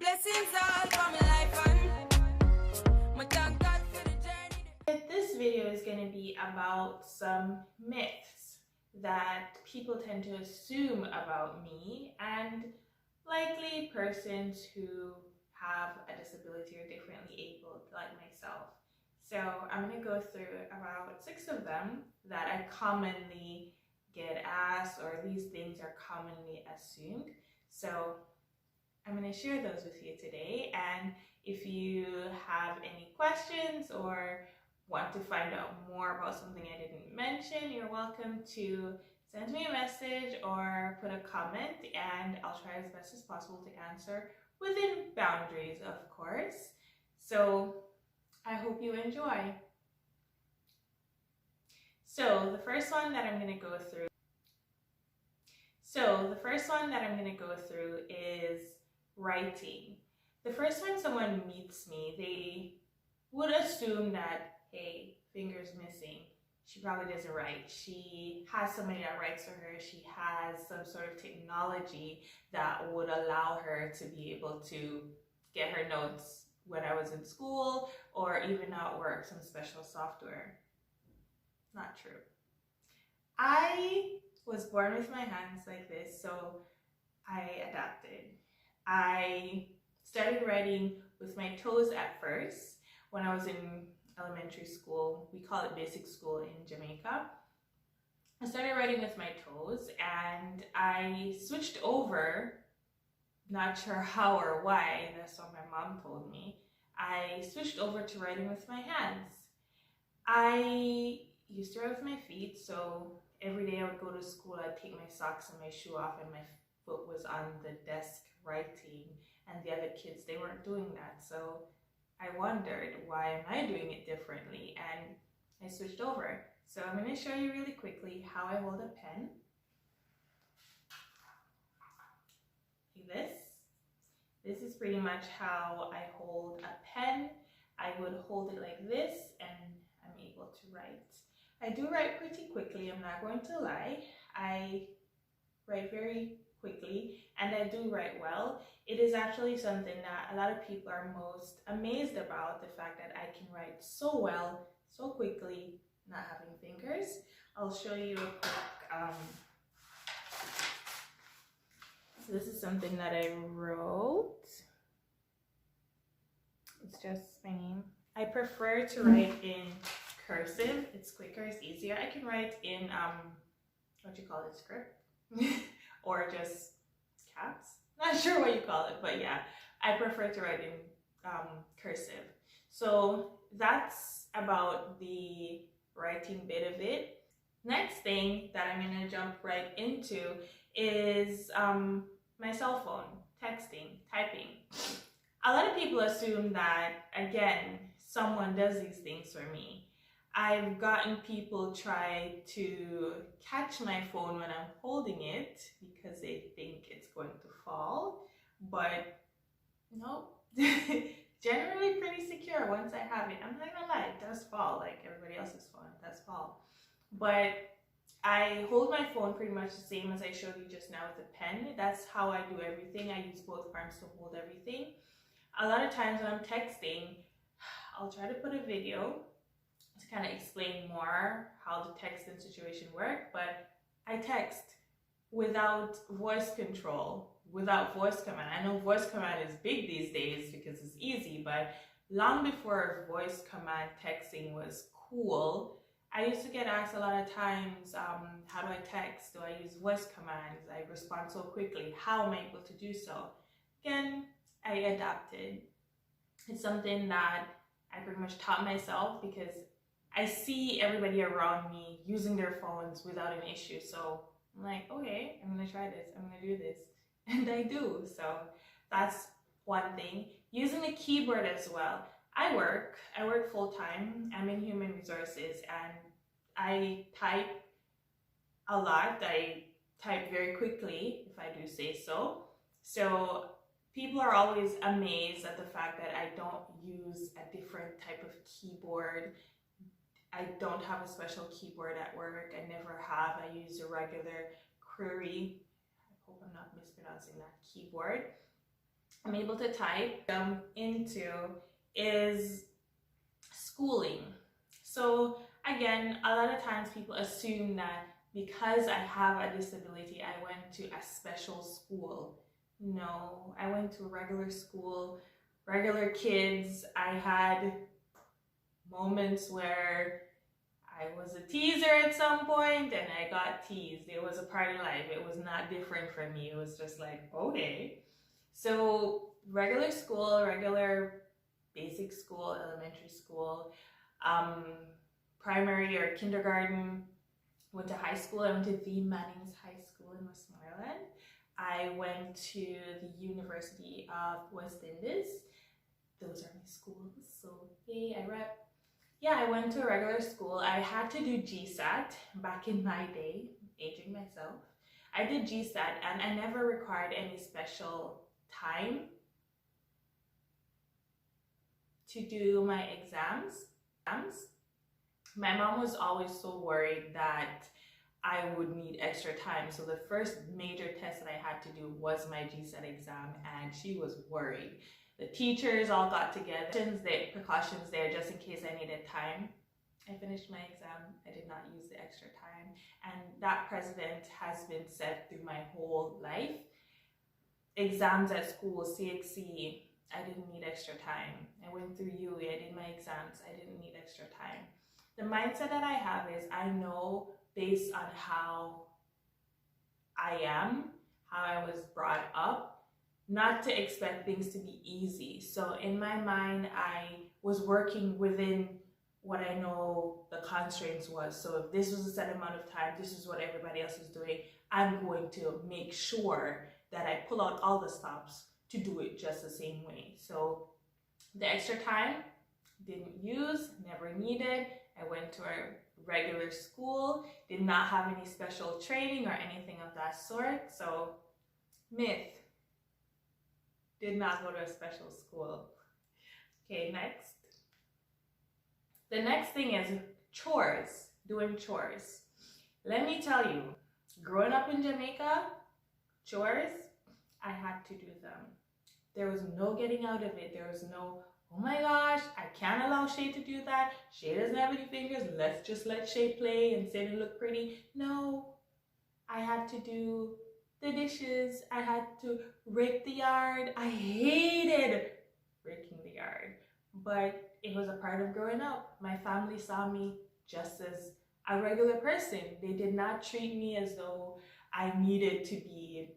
Blessings all for my life and my thank God for the journey. This video is going to be about some myths that people tend to assume about me and likely persons who have a disability or differently abled like myself. So I'm going to go through about 6 of them that I commonly get asked, or these things are commonly assumed. So I'm going to share those with you today, and if you have any questions or want to find out more about something I didn't mention, you're welcome to send me a message or put a comment, and I'll try as best as possible to answer within boundaries, of course. So I hope you enjoy. So the first one that I'm going to go through is writing. The first time someone meets me, they would assume that, hey, fingers missing, she probably doesn't write. She has somebody that writes for her. She has some sort of technology that would allow her to be able to get her notes when I was in school or even at work, some special software. Not true. I was born with my hands like this, so I adapted. I started writing with my toes at first when I was in elementary school. We call it basic school in Jamaica. I started writing with my toes and I switched over, not sure how or why, that's what my mom told me. I switched over to writing with my hands. I used to write with my feet, so every day I would go to school, I'd take my socks and my shoe off and my foot was on the desk writing, and the other kids, they weren't doing that. So I wondered, why am I doing it differently? And I switched over. So I'm going to show you really quickly how I hold a pen. Like this. This is pretty much how I hold a pen. I would hold it like this and I'm able to write. I do write pretty quickly, I'm not going to lie. I write very quickly and I do write well. It is actually something that a lot of people are most amazed about, the fact that I can write so well, so quickly, not having fingers. I'll show you a quick, so this is something that I wrote. It's just my name. I prefer to write in cursive. It's quicker, it's easier. I can write in, what you call it, script? Or just caps. Not sure what you call it, but yeah, I prefer to write in cursive. So that's about the writing bit of it. Next thing that I'm gonna jump right into is my cell phone, texting, typing. A lot of people assume that, again, someone does these things for me. I've gotten people try to catch my phone when I'm holding it because they think it's going to fall, but no, generally pretty secure once I have it. I'm not gonna lie, it does fall like everybody else's phone, it does fall. But I hold my phone pretty much the same as I showed you just now with a pen. That's how I do everything. I use both arms to hold everything. A lot of times when I'm texting, I'll try to put a video to kind of explain more how the texting situation work, but I text without voice control, without voice command. I know voice command is big these days because it's easy, but long before voice command texting was cool, I used to get asked a lot of times, how do I text? Do I use voice commands? I respond so quickly. How am I able to do so? Again, I adapted. It's something that I pretty much taught myself because I see everybody around me using their phones without an issue. So I'm like, okay, I'm gonna try this, I'm gonna do this. And I do. So that's one thing. Using the keyboard as well. I work full time. I'm in human resources and I type a lot. I type very quickly, if I do say so. So people are always amazed at the fact that I don't use a different type of keyboard. I don't have a special keyboard at work. I never have. I use a regular query. I hope I'm not mispronouncing that keyboard. I'm able to type. Jump into is schooling. So again, a lot of times people assume that because I have a disability, I went to a special school. No, I went to a regular school, regular kids. I had moments where I was a teaser at some point and I got teased. It was a part of life. It was not different from me. It was just like, okay. So regular school, regular basic school, elementary school, primary or kindergarten, went to high school. I went to the Mannings High School in Westmoreland. I went to the University of West Indies. Those are my schools, so yay, I rep. Yeah, I went to a regular school. I had to do GSAT back in my day, aging myself. I did GSAT and I never required any special time to do my exams. My mom was always so worried that I would need extra time. So the first major test that I had to do was my GSAT exam, and she was worried. The teachers all got together, precautions there just in case I needed time. I finished my exam. I did not use the extra time. And that precedent has been set through my whole life. Exams at school, CXC, I didn't need extra time. I went through UE, I did my exams, I didn't need extra time. The mindset that I have is I know based on how I am, how I was brought up, not to expect things to be easy. So in my mind, I was working within what I know the constraints was. So if this was a set amount of time, this is what everybody else is doing, I'm going to make sure that I pull out all the stops to do it just the same way. So the extra time, didn't use, never needed. I went to a regular school, did not have any special training or anything of that sort. So myth, did not go to a special school. Okay, next. The next thing is chores, doing chores. Let me tell you, growing up in Jamaica, chores, I had to do them. There was no getting out of it. There was no, oh my gosh, I can't allow Shay to do that. Shay doesn't have any fingers. Let's just let Shay play and sit and look pretty. No, I had to do the dishes. I had to rake the yard. I hated raking the yard, but it was a part of growing up. My family saw me just as a regular person. They did not treat me as though I needed to be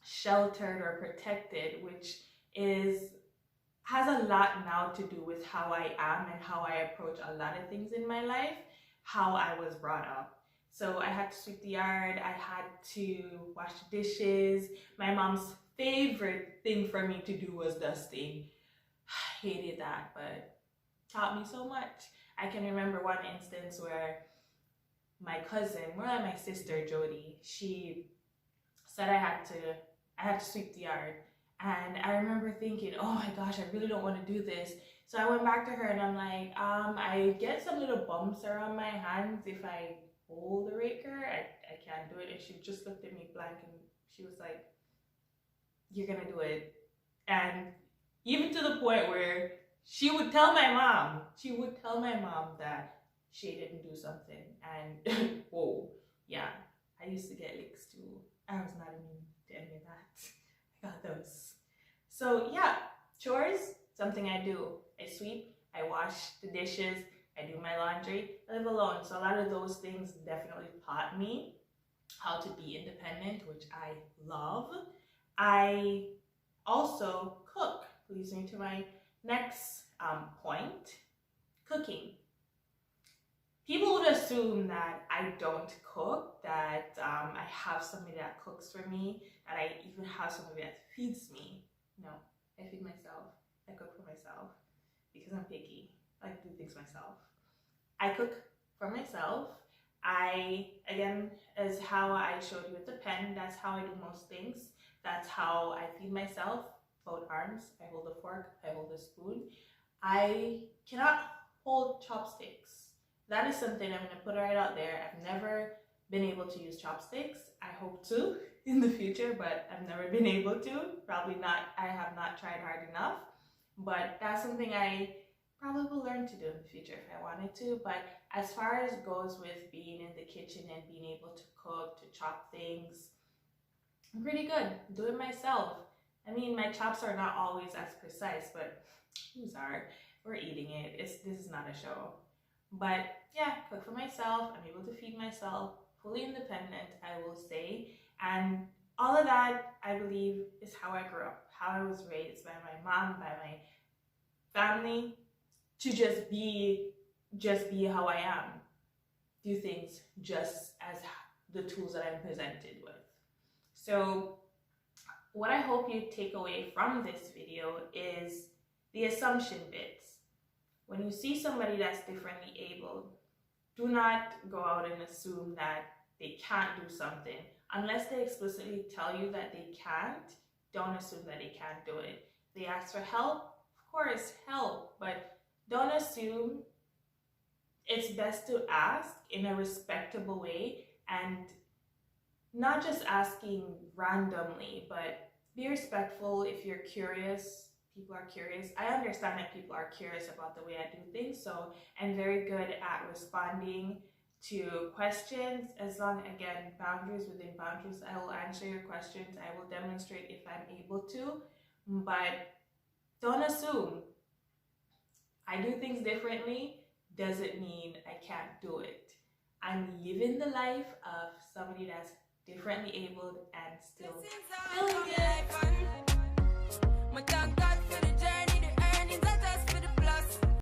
sheltered or protected, which has a lot now to do with how I am and how I approach a lot of things in my life, how I was brought up. So I had to sweep the yard, I had to wash the dishes. My mom's favorite thing for me to do was dusting. I hated that, but taught me so much. I can remember one instance where my cousin, more like my sister Jody, she said I had to sweep the yard. And I remember thinking, oh my gosh, I really don't want to do this. So I went back to her and I'm like, I get some little bumps around my hands if I hold the raker. I can't do it. And she just looked at me blank and she was like, you're gonna do it. And even to the point where she would tell my mom that she didn't do something. And whoa, yeah, I used to get licks too. I was not immune to any of that. I got those. So yeah, chores, something I do. I sweep, I wash the dishes, I do my laundry, I live alone. So a lot of those things definitely taught me how to be independent, which I love. I also cook. Leads me to my next point, cooking. People would assume that I don't cook, that I have somebody that cooks for me, that I even have somebody that feeds me. No, I feed myself. I cook for myself because I'm picky. I like to do things myself. I cook for myself. Again, as how I showed you with the pen, that's how I do most things. That's how I feed myself. Both arms. I hold a fork. I hold a spoon. I cannot hold chopsticks. That is something I'm going to put right out there. I've never been able to use chopsticks. I hope to. in the future, but I've never been able to. Probably not, I have not tried hard enough, but that's something I probably will learn to do in the future if I wanted to. But as far as goes with being in the kitchen and being able to cook, to chop things, I'm pretty good. Do it myself. I mean, my chops are not always as precise, but whose are? We're eating it. This is not a show. But yeah, cook for myself. I'm able to feed myself. Fully independent, I will say. And all of that, I believe, is how I grew up, how I was raised by my mom, by my family, to just be how I am. Do things just as the tools that I'm presented with. So what I hope you take away from this video is the assumption bits. When you see somebody that's differently abled, do not go out and assume that they can't do something. Unless they explicitly tell you that they can't, don't assume that they can't do it. They ask for help, of course, help, but don't assume. It's best to ask in a respectable way and not just asking randomly, but be respectful. If you're curious, people are curious. I understand that people are curious about the way I do things, so I'm very good at responding to questions. As long, again, boundaries within boundaries, I will answer your questions. I will demonstrate if I'm able to, but don't assume. I do things differently doesn't mean I can't do it. I'm living the life of somebody that's differently abled and still My thank God for the journey.